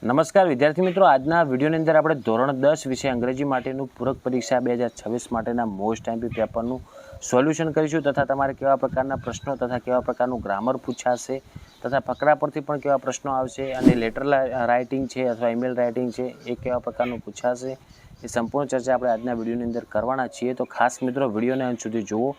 નમસ્કાર વિદ્યાર્થી મિત્રો, આજના વિડીયોની અંદર આપણે ધોરણ 10 વિષય અંગ્રેજી માટેનું પૂરક પરીક્ષા 2026 માટેના મોસ્ટ એમપી પેપરનું સોલ્યુશન કરીશું તથા તમારે કેવા પ્રકારના પ્રશ્નો તથા કેવા પ્રકારનું ગ્રામર પૂછાશે તથા ફકરા પરથી પણ કેવા પ્રશ્નો આવશે અને લેટર રાઇટિંગ છે અથવા ઈમેલ રાઇટિંગ છે એ કેવા પ્રકારનું પૂછાશે એ સંપૂર્ણ ચર્ચા આપણે આજના વિડીયોની અંદર કરવાના છીએ. તો ખાસ મિત્રો વિડીયોને અંત સુધી જુઓ,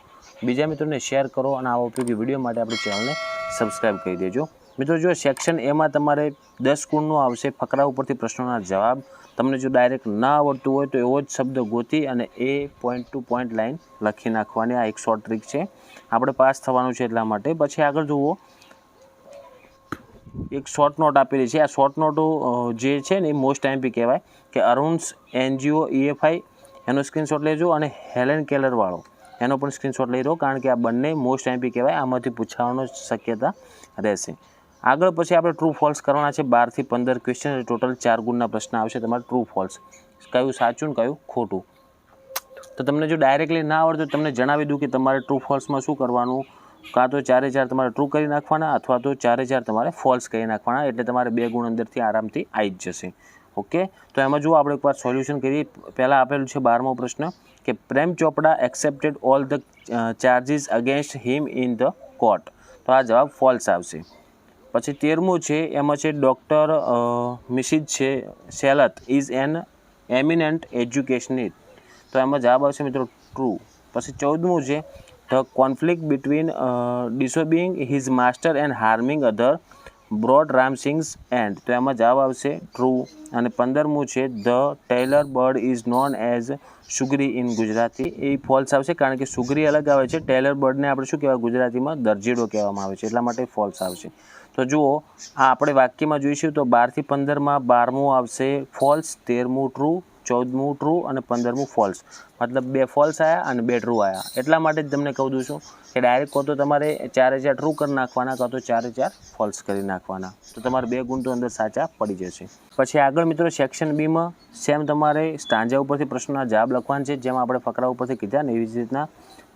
બીજા મિત્રોને શેર કરો અને આવા ઉપયોગી વિડીયો માટે આપણી ચેનલને સબસ્ક્રાઈબ કરી દેજો. મિત્રો જો સેક્શન એમાં તમારે 10 ગુણનું આવશે ફકરા ઉપરથી પ્રશ્નોના જવાબ. તમને જો ડાયરેક્ટ ના આવડતું હોય તો એવો જ શબ્દ ગોતી અને એ પોઈન્ટ ટુ પોઈન્ટ લાઈન લખી નાખવાની. આ એક શોર્ટ ટ્રીક છે, આપણે પાસ થવાનું છે એટલા માટે. પછી આગળ જુઓ, એક શોર્ટ નોટ આપેલી છે. આ શોર્ટ નોટો જે છે ને એ મોસ્ટ એમપી કહેવાય કે અરુણ્સ NGO EFI એનો સ્ક્રીનશોટ લેજો અને હેલેન કેલરવાળો એનો પણ સ્ક્રીનશોટ લઈ લો, કારણ કે આ બંને મોસ્ટ એમપી કહેવાય, આમાંથી પૂછવાની શક્યતા રહેશે. આગળ પછી આપણે ટ્રુ ફોલ્સ કરવાના છે. 12 થી 15 ક્વેશ્ચન, ટોટલ 4 ગુણના પ્રશ્ન આવશે. તમારે ટ્રુ ફોલ્સ કયું સાચું ને કયું ખોટું. તો તમને જો ડાયરેક્ટલી ના આવડતું તો તમને જણાવી દઉં કે તમારે ટ્રુ ફોલ્સમાં શું કરવાનું. કાં તો 4 તમારે ટ્રુ કરી નાખવાના અથવા તો 4 તમારે ફોલ્સ કરી નાખવાના, એટલે તમારે 2 ગુણ અંદરથી આરામથી આવી જ જશે. ઓકે, તો એમાં જુઓ, આપણે એકવાર સોલ્યુશન કરીએ. પહેલાં આપેલું છે 12મો પ્રશ્ન કે પ્રેમ ચોપડા accepted all the charges against him in the court. તો આ જવાબ ફોલ્સ આવશે. પછી 13મું છે, એમાં છે ડૉક્ટર મિસિજ છે સેલત ઇઝ એન એમિનન્ટ એજ્યુકેશનિસ્ટ. તો એમાં જવાબ આવશે મિત્રો ટ્રુ. પછી 14મું છે the conflict between disobeying his master and harming other broad Ramsinghs end. તો એમાં જવાબ આવશે ટ્રુ. અને 15મું છે the tailor bird is known as sugari in Gujarati. એ ફોલ્સ આવશે, કારણ કે સુગરી અલગ આવે છે, ટેલર બર્ડને આપણે શું કહેવાય ગુજરાતીમાં દરજીડો કહેવામાં આવે છે, એટલા માટે ફોલ્સ આવશે. તો જુઓ, આ આપણે વાક્યમાં જોઈશું તો 12 થી 15માં 12મું આવશે ફોલ્સ, 13મું ટ્રુ, 14મું ટ્રુ અને 15મું ફોલ્સ. મતલબ 2 ફોલ્સ આવ્યા અને 2 ટ્રુ આવ્યા. એટલા માટે જ તમને કહું દઉં છું કે ડાયરેક્ટ કહો તો તમારે 4 ટ્રુ કરી નાખવાના, કાં તો 4 ફોલ્સ કરી નાખવાના. તો તમારે 2 ગુણ તો અંદર સાચા પડી જશે. પછી આગળ મિત્રો સેક્શન બીમાં સેમ તમારે સ્ટાન્જા ઉપરથી પ્રશ્નોના જવાબ લખવાના છે, જેમ આપણે ફકરા ઉપરથી કીધા ને એવી જ રીતના.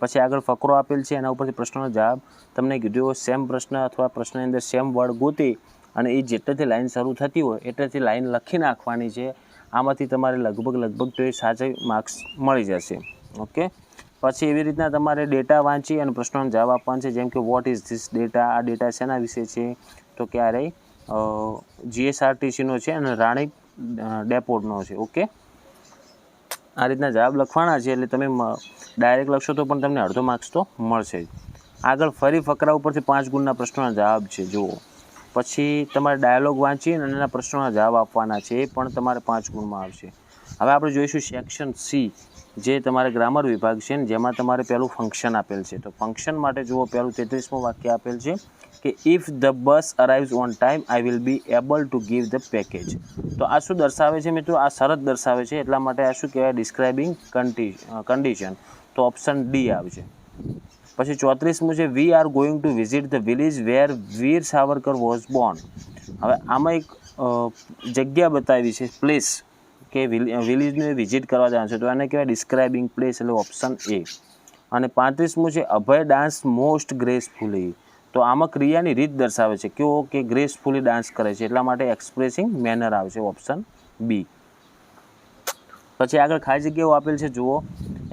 પછી આગળ ફકરો આપેલ છે, એના ઉપરથી પ્રશ્નોનો જવાબ તમને કીધું એવો સેમ પ્રશ્ન અથવા પ્રશ્નની અંદર સેમ વર્ડ ગોતી અને એ જેટલેથી લાઈન શરૂ થતી હોય એટલેથી લાઈન લખી નાખવાની છે. આમાંથી તમારે લગભગ તો એ સાચા માર્ક્સ મળી જશે. ઓકે, પછી એવી રીતના તમારે ડેટા વાંચી અને પ્રશ્નોનો જવાબ આપવાનો છે, જેમ કે વોટ ઇઝ ધીસ ડેટા. આ ડેટા શેના વિશે છે? તો ક્યારેય GSRTCનો છે અને રાણી ડેપોર્ટનો છે. ઓકે, આ રીતના જવાબ લખવાના છે, એટલે તમે ડાયરેક્ટ લખશો તો પણ તમને અડધો માર્ક્સ તો મળશે જ. આગળ ફરી ફકરા ઉપરથી 5 ગુણના પ્રશ્નોના જવાબ છે, જુઓ. પછી તમારે ડાયલોગ વાંચી અને એના પ્રશ્નોના જવાબ આપવાના છે, એ પણ તમારે 5 ગુણમાં આવશે. હવે આપણે જોઈશું સેક્શન C, જે તમારે ગ્રામર વિભાગ છે ને જેમાં તમારે પહેલું ફંક્શન આપેલ છે. તો ફંક્શન માટે જુઓ, પહેલું 33મું વાક્ય આપેલ છે કે if the bus arrives on time I will be able to give the package. તો આ શું દર્શાવે છે મિત્રો? આ શરત દર્શાવે છે, એટલા માટે આ શું કહેવાય? Describing condition. તો ઓપ્શન D આવશે. પછી 34મું છે we are going to visit the village where Veer Savarkar was born. હવે આમાં એક જગ્યા બતાવી છે, પ્લેસ, કે વિલેજને વિઝિટ કરવા જવાનું છે, તો એને કહેવાય ડિસ્ક્રાઇબિંગ પ્લેસ, એટલે ઓપ્શન A. અને 35મું છે અભય ડાન્સ મોસ્ટ ગ્રેસફુલી. તો આમાં ક્રિયાની રીત દર્શાવે છે, કેવો કે ગ્રેસફુલી ડાન્સ કરે છે, એટલા માટે એક્સપ્રેસિંગ મેનર આવશે, ઓપ્શન B. પછી આગળ ખાલી જગ્યાઓ આપેલ છે, જુઓ.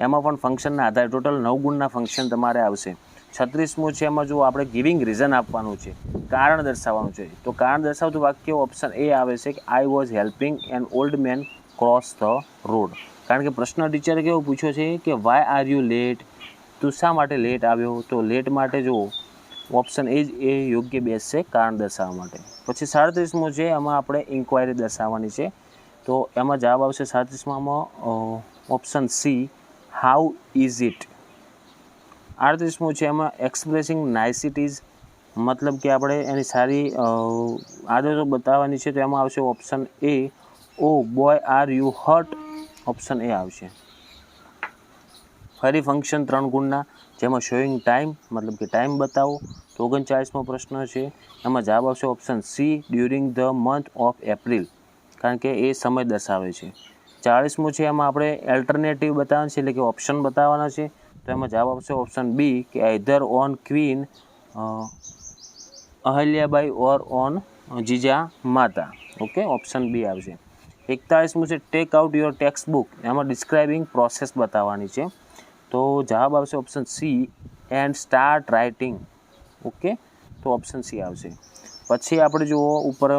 એમાં પણ ફંક્શનના આધારે ટોટલ 9 ગુણના ફંક્શન તમારે આવશે. 36મું છે, એમાં જુઓ, આપણે ગિવિંગ રીઝન આપવાનું છે, કારણ દર્શાવવાનું છે. તો કારણ દર્શાવતું વાક્ય ઓપ્શન A આવે છે કે I was helping an old man cross the road. કારણ કે પ્રશ્ન ટીચરે કેવો પૂછ્યો છે કે વાય આર યુ લેટ, તું શા માટે લેટ આવ્યો? તો લેટ માટે જુઓ ઓપ્શન A જ એ યોગ્ય બેસશે કારણ દર્શાવવા માટે. પછી 37મું છે, એમાં આપણે ઇન્ક્વાયરી દર્શાવવાની છે, તો એમાં જવાબ આવશે 37માં option C, how is it. 38મું છે, એમાં એક્સપ્રેસિંગ નાઇસિટીઝ, મતલબ કે આપણે એની સારી આદતો બતાવવાની છે, તો એમાં આવશે option A, O boy are you hurt. Option A આવશે. ફરી ફંક્શન 3 ગુણના, જેમાં શોઈંગ ટાઈમ, મતલબ કે ટાઈમ બતાવો. તો 39મો પ્રશ્ન છે, એમાં જવાબ આવશે option C, during the month of April, કારણ કે એ સમય દર્શાવે છે. 40મું છે, એમાં આપણે એલ્ટરનેટિવ બતાવવાનું છે, એટલે કે ઓપ્શન બતાવવાના છે, તો એમાં જવાબ આવશે ઓપ્શન B, કે either on queen Ahilyabai or on Jija Mata. Okay, option B આવશે. 41મું છે take out your textbook. એમાં ડિસ્ક્રાઇબિંગ પ્રોસેસ બતાવવાની છે, તો જવાબ આવશે option C and start writing. Okay, તો ઓપ્શન સી આવશે. પછી આપણે જુઓ ઉપર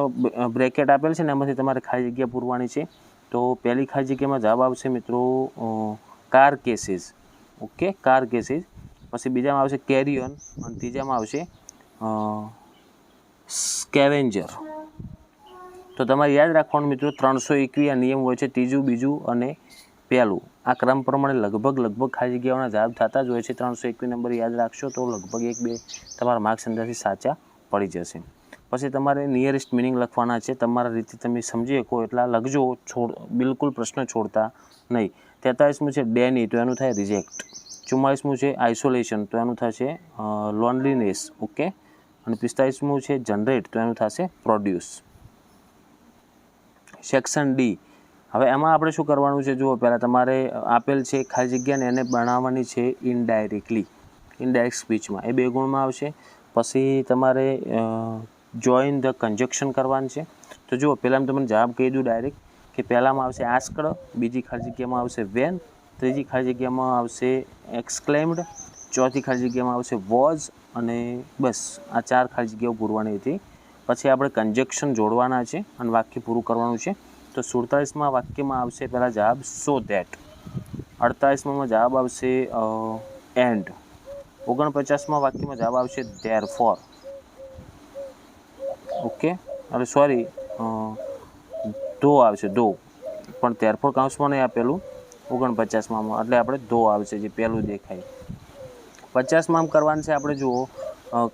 બ્રેકેટ આપેલ છે ને, એમાંથી તમારે ખાલી જગ્યા પૂરવાની છે. તો પહેલી ખાલી જગ્યામાં જવાબ આવશે મિત્રો car cases. Okay, car cases. પછી બીજામાં આવશે કેરી ઓન અને ત્રીજામાં આવશે સ્કેવેન્જર. તો તમારે યાદ રાખવાનું મિત્રો 321 આ નિયમ હોય છે, ત્રીજું, બીજું અને પહેલું. આ ક્રમ પ્રમાણે લગભગ ખાલી જગ્યાઓના જવાબ થતા જ હોય છે. 321 નંબર યાદ રાખશો તો લગભગ 1-2 તમારા માર્ક્સ અંદરથી સાચા પડી જશે. પછી તમારે નિયરેસ્ટ મિનિંગ લખવાના છે, તમારા રીતે તમે સમજી શકો એટલા લખજો, બિલકુલ પ્રશ્ન છોડતા નહીં. 43મું છે ડેની, તો એનું થાય રિજેક્ટ. 44મું છે આઇસોલેશન, તો એનું થશે લોનલીનેસ. ઓકે, અને 45મું છે જનરેટ, તો એનું થશે પ્રોડ્યુસ. Section D. હવે એમાં આપણે શું કરવાનું છે, જુઓ પહેલાં તમારે આપેલ છે ખાલી જગ્યાને એને બનાવવાની છે ઇનડાયરેક્ટલી, ઇનડાયરેક્ટ સ્પીચમાં, એ 2 ગુણમાં આવશે. પછી તમારે જોઈન ધ કન્જક્શન કરવાનું છે. તો જુઓ પહેલાં તમને જવાબ કહી દઉં ડાયરેક્ટ કે પહેલાંમાં આવશે આસ્કડ, બીજી ખાલી જગ્યામાં આવશે વેન, ત્રીજી ખાલી જગ્યામાં આવશે એક્સક્લેમ્ડ, ચોથી ખાલી જગ્યામાં આવશે વોઝ, અને બસ આ 4 ખાલી જગ્યાઓ પૂરવાની હતી. પછી આપણે કન્જક્શન જોડવાના છે અને વાક્ય પૂરું કરવાનું છે. તો 47માં વાક્યમાં આવશે પહેલાં જવાબ સો ધેટ. 48માં જવાબ આવશે એન્ડ. 49માં વાક્યમાં જવાબ આવશે ધેરફોર. ઓકે, અરે સોરી, ધો આવશે, ધો, પણ ધેરફોર કાઉન્સમાં નહીં આપેલું 49માં, એટલે આપણે ધો આવશે જે પહેલું દેખાય. 50માં કરવાનું છે આપણે જુઓ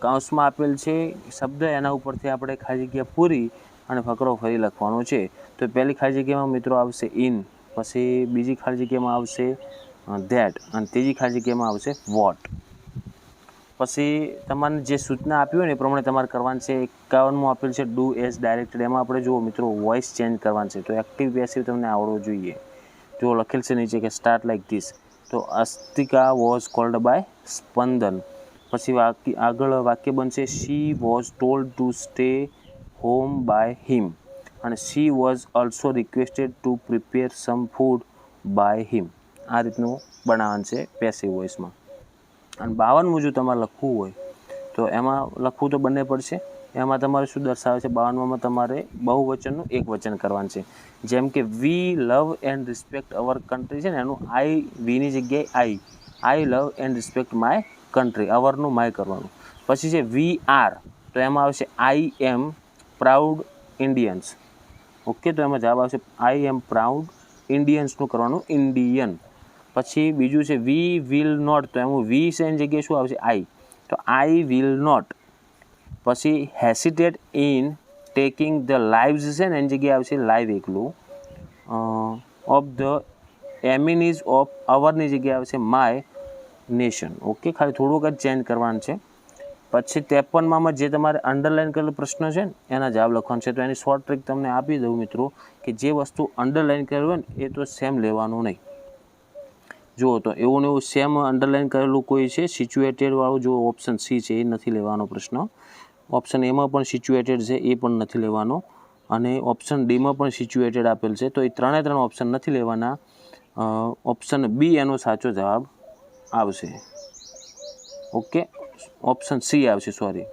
કાઉન્સમાં આપેલ છે શબ્દ, એના ઉપરથી આપણે ખાલી જગ્યા પૂરી અને ફકરો ફરી લખવાનો છે. તો પહેલી ખાલી જગ્યામાં મિત્રો આવશે ઇન, પછી બીજી ખાલી જગ્યામાં આવશે ધેટ, અને ત્રીજી ખાલી જગ્યામાં આવશે વોટ. પછી તમારે જે સૂચના આપી હોય ને એ પ્રમાણે તમારે કરવાનું છે. 51માં આપેલ છે ડુ એઝ ડાયરેક્ટેડ. એમાં આપણે જુઓ મિત્રો વોઇસ ચેન્જ કરવાનું છે, તો એક્ટિવ પેસિવ તમને આવડવો જોઈએ. જો લખેલ છે નીચે કે સ્ટાર્ટ લાઈક ધીસ, તો Astika was called by Spandan. પછી આગળ વાક્ય બનશે she was told to stay home by him, અને she was also requested to prepare some food by him. આ રીતનું બનાવવાનું છે પેસિવ વોઇસમાં. અને 52મું જો તમારે લખવું હોય તો એમાં લખવું તો બંને પડશે. એમાં તમારે શું દર્શાવે છે, 52માં તમારે બહુવચનનું એકવચન કરવાનું છે. જેમ કે we love and respect our country છે ને, એનું આઈ, વીની જગ્યાએ I love and respect my country, અવરનું માય કરવાનું. પછી છે વી આર, તો એમાં આવશે I am proud Indians. Okay, તો એમાં જવાબ આવશે આઈ એમ પ્રાઉડ ઇન્ડિયન્સનું કરવાનું, ઇન્ડિયન. પછી બીજું છે વી વિલ નોટ, તો એમાં વી છે એની જગ્યાએ શું આવશે આઈ, તો આઈ વિલ નોટ. પછી hesitate in taking the lives છે ને, એની જગ્યાએ આવશે લાઈવ એકલું. ઓફ ધ એમિનીઝ ઓફ અવરની જગ્યાએ આવશે માય નેશન. ઓકે, ખાલી થોડુંક જ ચેન્જ કરવાનું છે. પછી 53માં જે તમારે અંડરલાઇન કરેલો પ્રશ્ન છે ને એના જવાબ લખવાનું છે. તો એની શોર્ટ ટ્રીક તમને આપી દઉં મિત્રો કે જે વસ્તુ અંડરલાઇન કરેલું હોય ને એ તો સેમ લેવાનું નહીં. જુઓ તો એવું ને એવું સેમ અંડરલાઇન કરેલું કોઈ છે સિચ્યુએટેડવાળું, જો ઓપ્શન સી છે એ નથી લેવાનો પ્રશ્ન. ઓપ્શન એમાં પણ સિચ્યુએટેડ છે એ પણ નથી લેવાનો, અને ઓપ્શન ડીમાં પણ સિચ્યુએટેડ આપેલ છે, તો એ 3 ઓપ્શન નથી લેવાના. ઓપ્શન બી એનો સાચો જવાબ આવશે. ઓકે, ઓપ્શન સી આવશે, સોરી,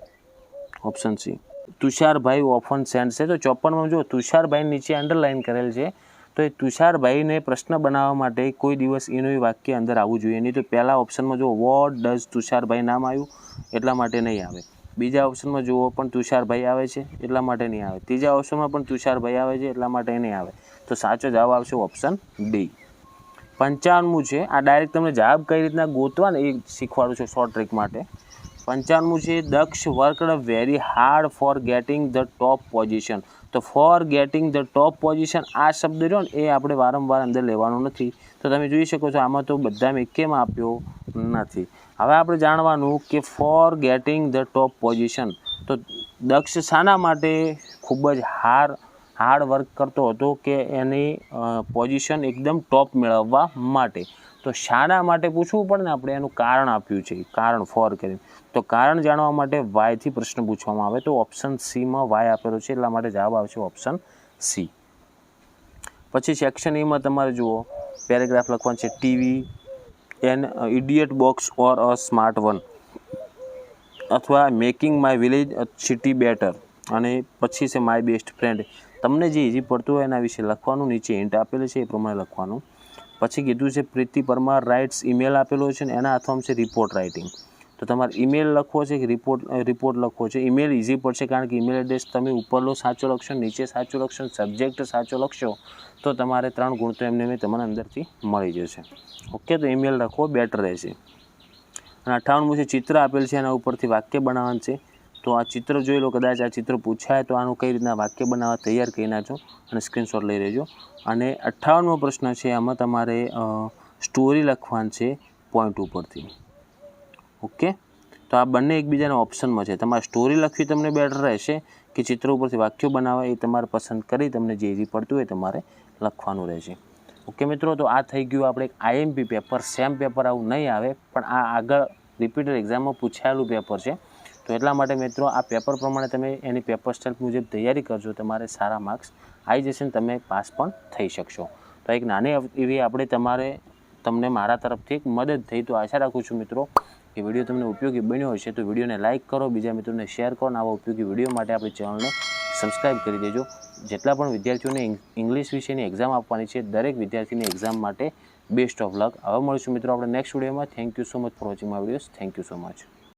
ઓપ્શન સી. તુષારભાઈ ઓફન સેન્ડ છે, તો 54માં જો તુષારભાઈ નીચે અંડરલાઇન કરેલ છે, તો એ તુષારભાઈને પ્રશ્ન બનાવવા માટે કોઈ દિવસ એનું વાક્ય અંદર આવવું જોઈએ નહીં. તો પહેલા ઓપ્શનમાં જો વોટ ડઝ તુષારભાઈ નામ આવ્યું એટલા માટે નહીં આવે. બીજા ઓપ્શનમાં જુઓ પણ તુષારભાઈ આવે છે એટલા માટે નહીં આવે. ત્રીજા ઓપ્શનમાં પણ તુષારભાઈ આવે છે એટલા માટે નહીં આવે. તો સાચો જવાબ આવશે ઓપ્શન ડી. 55મું છે, આ ડાયરેક્ટ તમને જવાબ કઈ રીતના ગોતવા ને એ શીખવાડું છું શોર્ટ ટ્રીક માટે. 55મું છે Daksh worked very hard for getting the top position. તો for getting the top position આ શબ્દ રહ્યો ને એ આપણે વારંવાર અંદર લેવાનો નથી. તો તમે જોઈ શકો છો આમાં તો બધામાં એકેમાં આપ્યો નથી. હવે આપણે જાણવાનું કે for getting the top position, તો દક્ષ શાના માટે ખૂબ જ હાર હાર્ડ વર્ક કરતો હતો કે એની પોઝિશન એકદમ ટોપ મેળવવા માટે. તો શાના માટે પૂછવું પડે ને આપણે, એનું કારણ આપ્યું છે, કારણ ફોર કરીને. તો કારણ જાણવા માટે વાયથી પ્રશ્ન પૂછવામાં આવે તો ઓપ્શન સીમાં વાય આપેલો છે, એટલા માટે જવાબ આવશે ઓપ્શન સી. પછી સેક્શન એમાં તમારે જુઓ પેરેગ્રાફ લખવાનું છે, TV an idiot box or a smart one, અથવા making my village city better, અને પછી છે માય બેસ્ટ ફ્રેન્ડ. તમને જે ઇઝી પડતું હોય એના વિશે લખવાનું, નીચે હિન્ટ આપેલી છે એ પ્રમાણે લખવાનું. પછી કીધું છે પ્રીતિ પરમાર રાઇટ્સ, ઈમેલ આપેલો છે ને એના હાથમાં છે રિપોર્ટ રાઇટિંગ. તો તમારે ઈમેલ લખવો છે કે રિપોર્ટ લખવો છે. ઈમેલ ઇઝી પડશે કારણ કે ઈમેલ એડ્રેસ તમે ઉપરનો સાચો લખશો, નીચે સાચું લખશો, સબ્જેક્ટ સાચો લખશો તો તમારે 3 ગુણ તો એમને તમને અંદરથી મળી જશે. ઓકે, તો ઈમેલ લખવો બેટર રહેશે. અને 58મું છે ચિત્ર આપેલ છે, એના ઉપરથી વાક્ય બનાવવાનું છે. તો આ ચિત્ર જોઈ લો, કદાચ આ ચિત્ર પૂછાય તો આનું કઈ રીતના વાક્ય બનાવવા તૈયાર કરી નાખજો અને સ્ક્રીનશોટ લઈ લેજો. અને 58મો પ્રશ્ન છે, આમાં તમારે સ્ટોરી લખવાનું છે પોઈન્ટ ઉપરથી. ઓકે, તો આ બંને એકબીજાના ઓપ્શનમાં છે. તમારે સ્ટોરી લખવી તમને બેટર રહેશે કે ચિત્ર ઉપરથી વાક્યો બનાવવા, એ તમારે પસંદ કરી તમને જે ઇઝી પડતું હોય તમારે લખવાનું રહેશે. ઓકે મિત્રો, તો આ થઈ ગયું આપણે એક IMP પેપર. સેમ પેપર આવું નહીં આવે, પણ આ આગળ રિપીટેડ એક્ઝામમાં પૂછાયેલું પેપર છે. તો એટલા માટે મિત્રો આ પેપર પ્રમાણે તમે એની પેપર સ્ટાઇલ મુજબ તૈયારી કરજો, તમારે સારા માર્ક્સ આવી જશે ને તમે પાસ પણ થઈ શકશો. તો એક નાની એવી આપણે તમને મારા તરફથી એક મદદ થઈ. તો આશા રાખું છું મિત્રો કે વિડીયો તમને ઉપયોગી બન્યો હશે. તો વિડીયોને લાઇક કરો, બીજા મિત્રોને શેર કરો, અને આવા ઉપયોગી વિડીયો માટે આપણી ચેનલને સબસ્ક્રાઈબ કરી દેજો. જેટલા પણ વિદ્યાર્થીઓને ઇંગ્લિશ વિષયની એક્ઝામ આપવાની છે, દરેક વિદ્યાર્થીની એક્ઝામ માટે બેસ્ટ ઓફ લક. હવે મળીશું મિત્રો આપણે નેક્સ્ટ વિડીયોમાં. Thank you so much for watching my videos. Thank you so much.